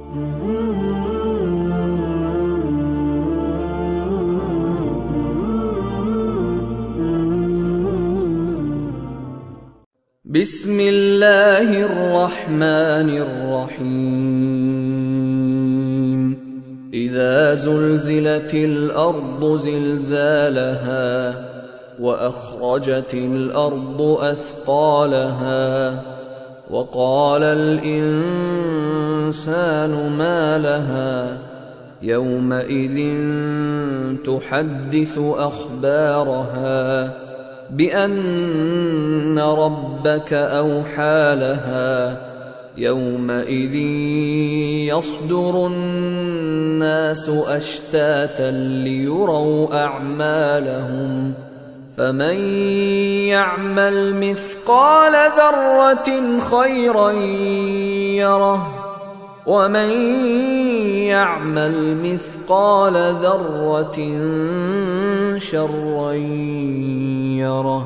بسم الله الرحمن الرحيم إذا زلزلت الأرض زلزالها وأخرجت الأرض أثقالها وقال الإنسان ما لها يومئذ تحدث أخبارها بأن ربك أوحى لها يومئذ يصدر الناس أشتاتا ليروا أعمالهم فمن يعمل مثقال ذرة خيرا يره ومن يعمل مثقال ذرة شرا يره